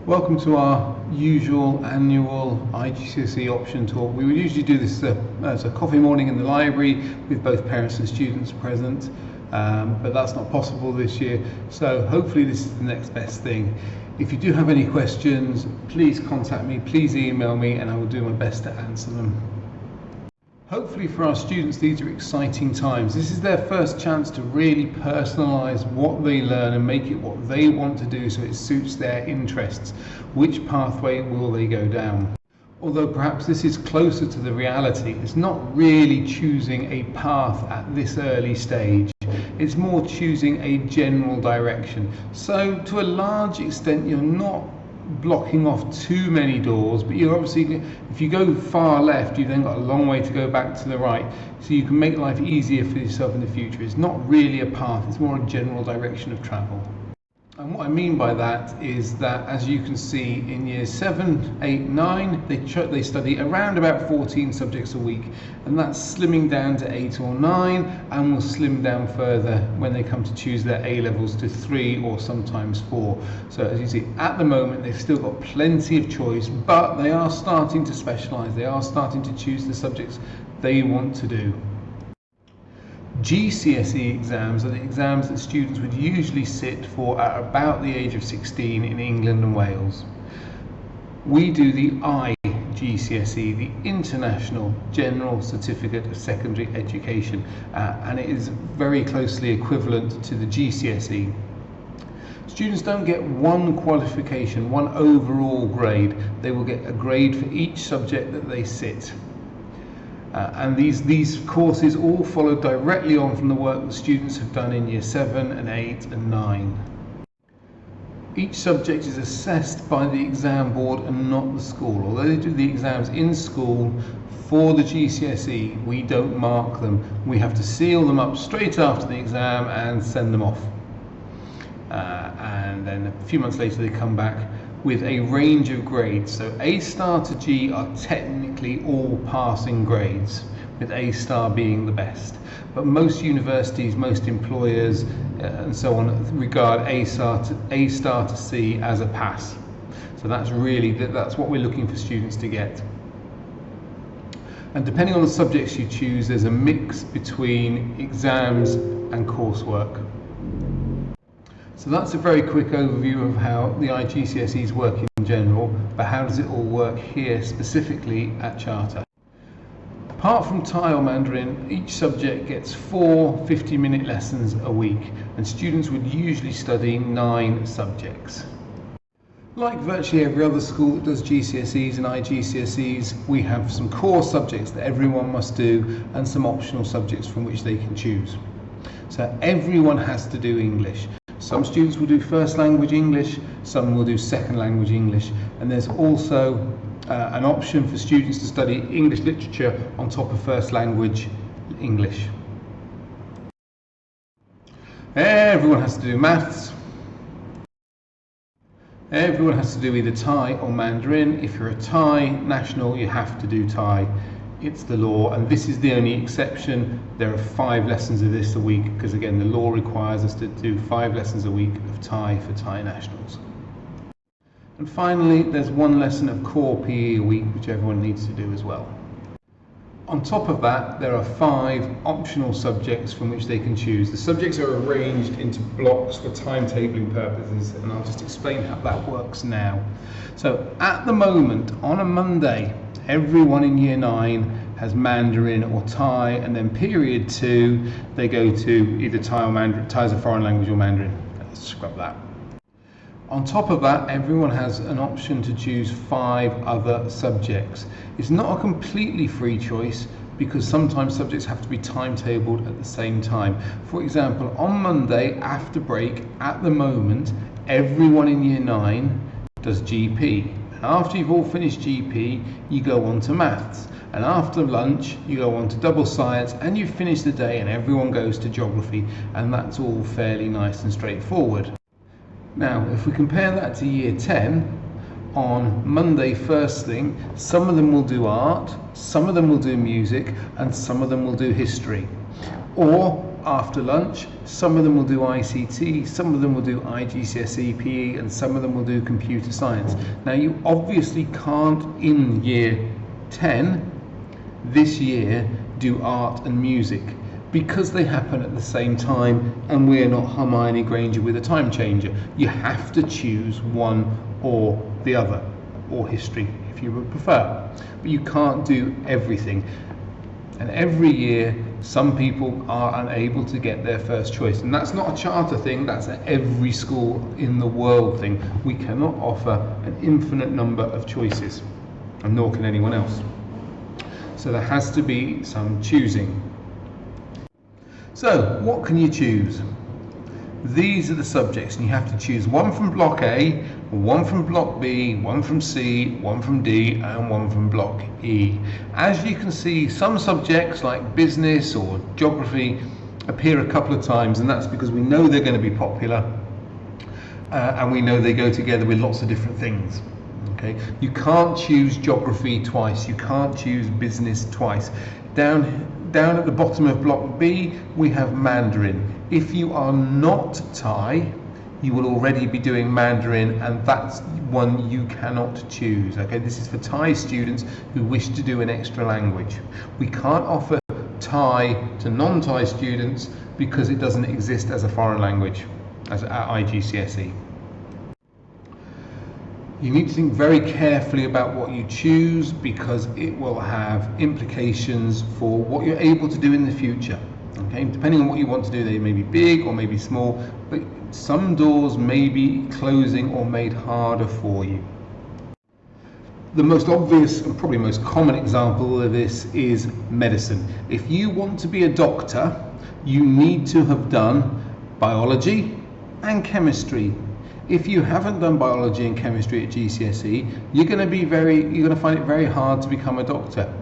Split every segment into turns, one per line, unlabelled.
Welcome to our usual annual IGCSE option talk. We would usually do this as a coffee morning in the library with both parents and students present, but that's not possible this year, so hopefully this is the next best thing. If you do have any questions, please contact me, please email me, and I will do my best to answer them. Hopefully for our students these are exciting times. This is their first chance to really personalise what they learn and make it what they want to do so it suits their interests. Which pathway will they go down? Although perhaps this is closer to the reality, it's not really choosing a path at this early stage. It's more choosing a general direction. So to a large extent you're not blocking off too many doors, but you're obviously, if you go far left, you've then got a long way to go back to the right, so you can make life easier for yourself in the future. It's not really a path, it's more a general direction of travel. And what I mean by that is that, as you can see, in years 7, 8, 9, they study around about 14 subjects a week, and that's slimming down to 8 or 9, and will slim down further when they come to choose their A-levels to 3 or sometimes 4. So as you see, at the moment they've still got plenty of choice, but they are starting to specialise, they are starting to choose the subjects they want to do. GCSE exams are the exams that students would usually sit for at about the age of 16 in England and Wales. We do the IGCSE, the International General Certificate of Secondary Education, and it is very closely equivalent to the GCSE. Students don't get one qualification, one overall grade. They will get a grade for each subject that they sit. And these courses all follow directly on from the work that students have done in year 7 and 8 and 9. Each subject is assessed by the exam board and not the school. Although they do the exams in school for the GCSE, we don't mark them. We have to seal them up straight after the exam and send them off. And then a few months later they come back with a range of grades. So A star to G are technically all passing grades, with A star being the best. But most universities, most employers and so on regard A star to C as a pass. So that's what we're looking for students to get. And depending on the subjects you choose, there's a mix between exams and coursework. So that's a very quick overview of how the IGCSEs work in general, but how does it all work here specifically at Charter? Apart from Thai or Mandarin, each subject gets 4 50-minute lessons a week, and students would usually study 9 subjects. Like virtually every other school that does GCSEs and IGCSEs, we have some core subjects that everyone must do and some optional subjects from which they can choose. So everyone has to do English. Some students will do first language English, some will do second language English, and there's also an option for students to study English literature on top of first language English. Everyone has to do maths. Everyone has to do either Thai or Mandarin. If you're a Thai national, you have to do Thai. It's the law, and this is the only exception. There are 5 lessons of this a week, because again the law requires us to do 5 lessons a week of Thai for Thai nationals. And finally, there's 1 lesson of core PE a week, which everyone needs to do as well. On top of that, there are 5 optional subjects from which they can choose. The subjects are arranged into blocks for timetabling purposes, and I'll just explain how that works now. So at the moment, on a Monday, everyone in year 9 has Mandarin or Thai, and then period 2 they go to either Thai or Mandarin. Thai is a foreign language or Mandarin. Let's scrub that. On top of that, everyone has an option to choose 5 other subjects. It's not a completely free choice, because sometimes subjects have to be timetabled at the same time. For example, on Monday after break, at the moment, everyone in year 9 does GP. After you've all finished GP, you go on to maths, and after lunch you go on to double science, and you finish the day and everyone goes to geography, and that's all fairly nice and straightforward. Now if we compare that to year 10, on Monday first thing, some of them will do art, some of them will do music, and some of them will do history. Or after lunch, some of them will do ICT, some of them will do IGCSE PE, and some of them will do computer science. Now you obviously can't in year 10 this year do art and music because they happen at the same time, and we're not Hermione Granger with a time changer. You have to choose one or the other, or history if you would prefer, but you can't do everything. And every year some people are unable to get their first choice, and that's not a charter thing, that's an every school in the world thing. We cannot offer an infinite number of choices, and nor can anyone else. So there has to be some choosing. So what can you choose? These are the subjects, and you have to choose one from block A, one from block B, one from C, one from D, and one from block E. As you can see, some subjects like business or geography appear a couple of times, and that's because we know they're going to be popular, and we know they go together with lots of different things. Okay, you can't choose geography twice, you can't choose business twice. Down at the bottom of block B, we have Mandarin. If you are not Thai, you will already be doing Mandarin, and that's one you cannot choose. Okay, this is for Thai students who wish to do an extra language. We can't offer Thai to non-Thai students because it doesn't exist as a foreign language at IGCSE. You need to think very carefully about what you choose because it will have implications for what you're able to do in the future. Okay, depending on what you want to do, they may be big or maybe small, but some doors may be closing or made harder for you. The most obvious and probably most common example of this is medicine. If you want to be a doctor, you need to have done biology and chemistry. If you haven't done biology and chemistry at GCSE, you're going to find it very hard to become a doctor.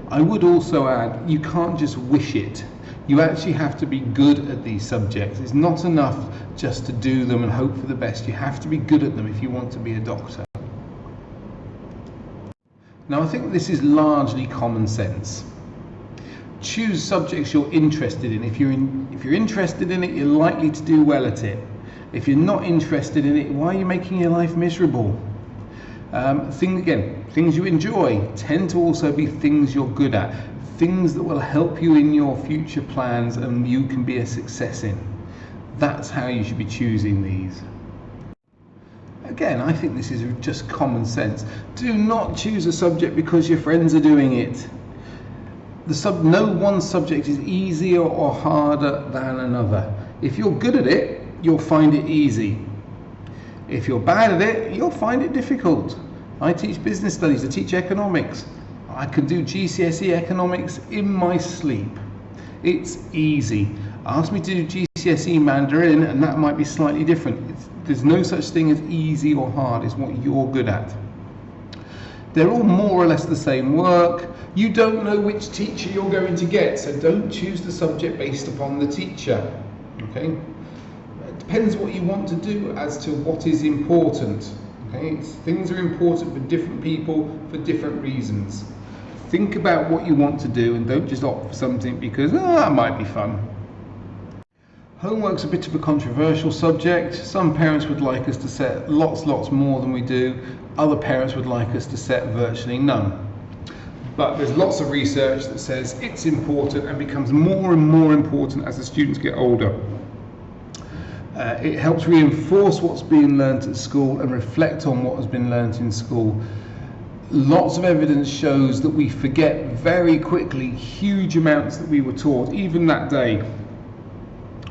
I would also add, you can't just wish it. You actually have to be good at these subjects. It's not enough just to do them and hope for the best. You have to be good at them if you want to be a doctor. Now, I think this is largely common sense. Choose subjects you're interested in. If you're interested in it, you're likely to do well at it. If you're not interested in it, why are you making your life miserable? Things you enjoy tend to also be things you're good at, things that will help you in your future plans and you can be a success in. That's how you should be choosing these. Again, I think this is just common sense. Do not choose a subject because your friends are doing it. No one subject is easier or harder than another. If you're good at it, you'll find it easy. If you're bad at it, you'll find it difficult. I teach business studies, I teach economics. I can do GCSE economics in my sleep. It's easy. Ask me to do GCSE Mandarin and that might be slightly different. There's no such thing as easy or hard, it's what you're good at. They're all more or less the same work. You don't know which teacher you're going to get, so don't choose the subject based upon the teacher. Okay? Depends what you want to do as to what is important. Okay? Things are important for different people for different reasons. Think about what you want to do and don't just opt for something because that might be fun. Homework's a bit of a controversial subject. Some parents would like us to set lots more than we do. Other parents would like us to set virtually none. But there's lots of research that says it's important and becomes more and more important as the students get older. It helps reinforce what's being learnt at school and reflect on what has been learnt in school. Lots of evidence shows that we forget very quickly huge amounts that we were taught, even that day.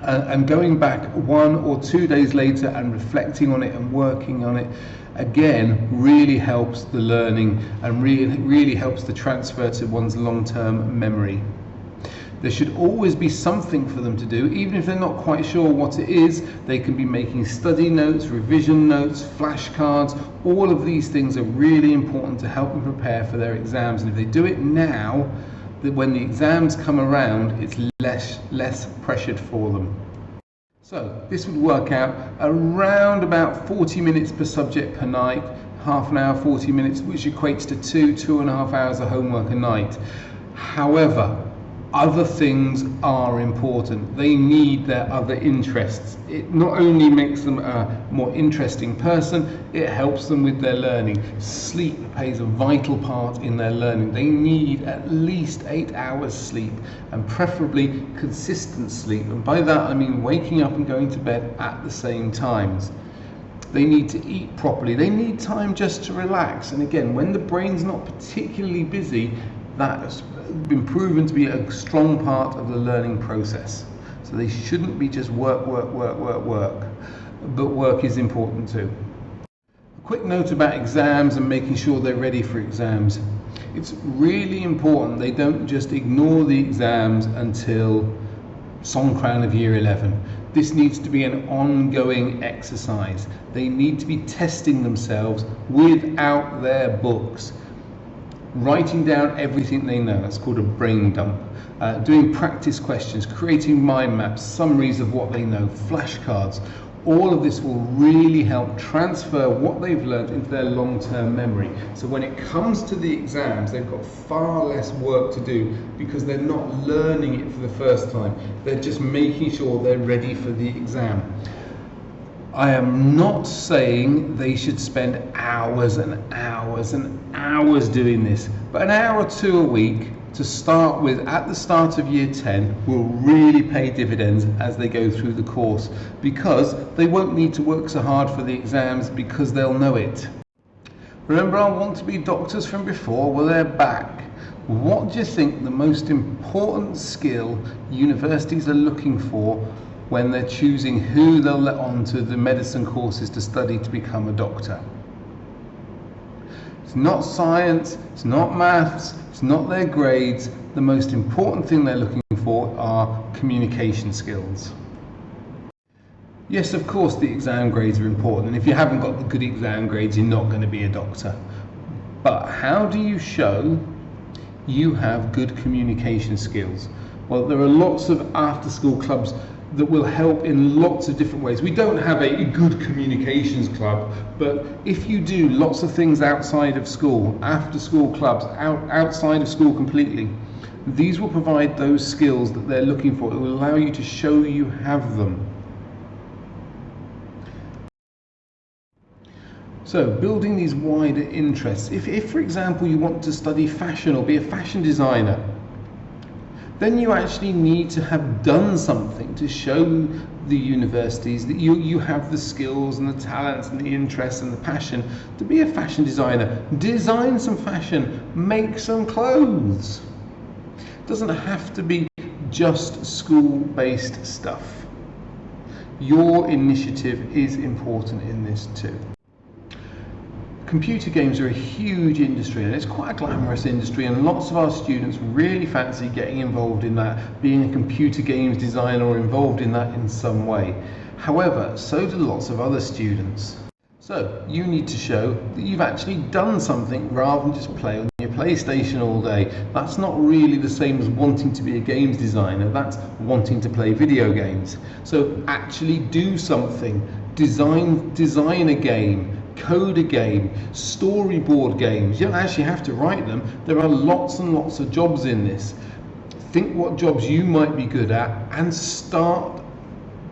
And going back 1 or 2 days later and reflecting on it and working on it, again, really helps the learning and really helps the transfer to one's long-term memory. There should always be something for them to do, even if they're not quite sure what it is. They can be making study notes, revision notes, flashcards. All of these things are really important to help them prepare for their exams. And if they do it now, that when the exams come around, it's less pressured for them. So this would work out around about 40 minutes per subject per night, half an hour, 40 minutes, which equates to 2.5 hours of homework a night. However, other things are important. They need their other interests. It not only makes them a more interesting person, it helps them with their learning. Sleep plays a vital part in their learning. They need at least 8 hours sleep, and preferably consistent sleep. And by that I mean waking up and going to bed at the same times. They need to eat properly. They need time just to relax. And again, when the brain's not particularly busy, that has been proven to be a strong part of the learning process. So they shouldn't be just work. But work is important too. A quick note about exams and making sure they're ready for exams. It's really important they don't just ignore the exams until Songkran of Year 11. This needs to be an ongoing exercise. They need to be testing themselves without their books. Writing down everything they know, that's called a brain dump. Doing practice questions, creating mind maps, summaries of what they know, flashcards. All of this will really help transfer what they've learned into their long-term memory. So when it comes to the exams, they've got far less work to do because they're not learning it for the first time. They're just making sure they're ready for the exam. I am not saying they should spend hours and hours and hours doing this, but an hour or two a week to start with at the start of year 10 will really pay dividends as they go through the course, because they won't need to work so hard for the exams because they'll know it. Remember our want to be doctors from before? Well, they're back. What do you think the most important skill universities are looking for when they're choosing who they'll let on to the medicine courses to study to become a doctor? It's not science, it's not maths, it's not their grades. The most important thing they're looking for are communication skills. Yes, of course the exam grades are important, and if you haven't got the good exam grades, you're not going to be a doctor. But how do you show you have good communication skills? Well, there are lots of after-school clubs that will help in lots of different ways. We don't have a good communications club, but if you do lots of things outside of school, after school clubs, outside of school completely, these will provide those skills that they're looking for. It will allow you to show you have them. So building these wider interests. If for example you want to study fashion or be a fashion designer, then you actually need to have done something to show the universities that you have the skills and the talents and the interests and the passion to be a fashion designer. Design some fashion, make some clothes. It doesn't have to be just school-based stuff. Your initiative is important in this too. Computer games are a huge industry, and it's quite a glamorous industry, and lots of our students really fancy getting involved in that, being a computer games designer or involved in that in some way. However, so do lots of other students. So you need to show that you've actually done something rather than just play on your PlayStation all day. That's not really the same as wanting to be a games designer, that's wanting to play video games. So actually do something, design a game, code a game, storyboard games. You don't actually have to write them. There are lots and lots of jobs in this. Think what jobs you might be good at and start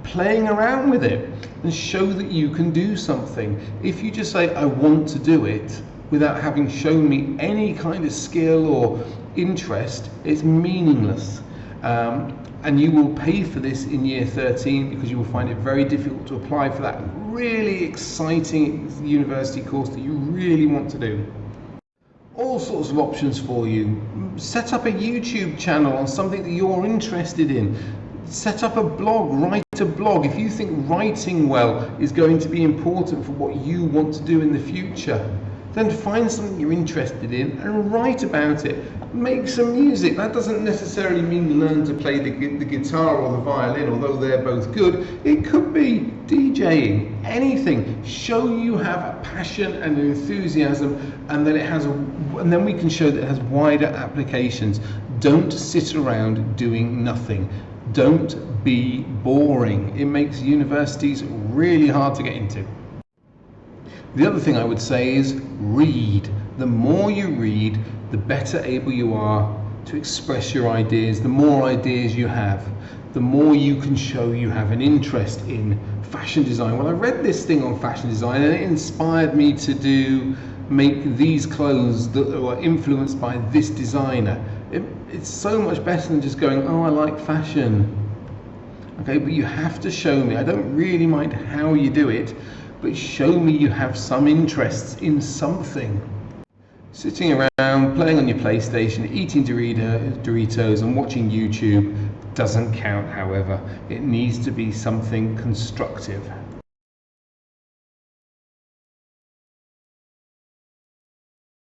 playing around with it and show that you can do something. If you just say, I want to do it, without having shown me any kind of skill or interest, it's meaningless. And you will pay for this in year 13 because you will find it very difficult to apply for that really exciting university course that you really want to do. All sorts of options for you. Set up a YouTube channel on something that you're interested in. Set up a blog, write a blog. If you think writing well is going to be important for what you want to do in the future, then find something you're interested in and write about it. Make some music. That doesn't necessarily mean learn to play the guitar or the violin, although they're both good. It could be DJing, anything. Show you have a passion and an enthusiasm, and that and then we can show that it has wider applications. Don't sit around doing nothing. Don't be boring. It makes universities really hard to get into. The other thing I would say is read. The more you read, the better able you are to express your ideas. The more ideas you have, the more you can show you have an interest in fashion design. Well, I read this thing on fashion design and it inspired me to make these clothes that were influenced by this designer. It's so much better than just going, oh, I like fashion. Okay, but you have to show me. I don't really mind how you do it, but show me you have some interests in something. Sitting around, playing on your PlayStation, eating Doritos and watching YouTube doesn't count, however. It needs to be something constructive.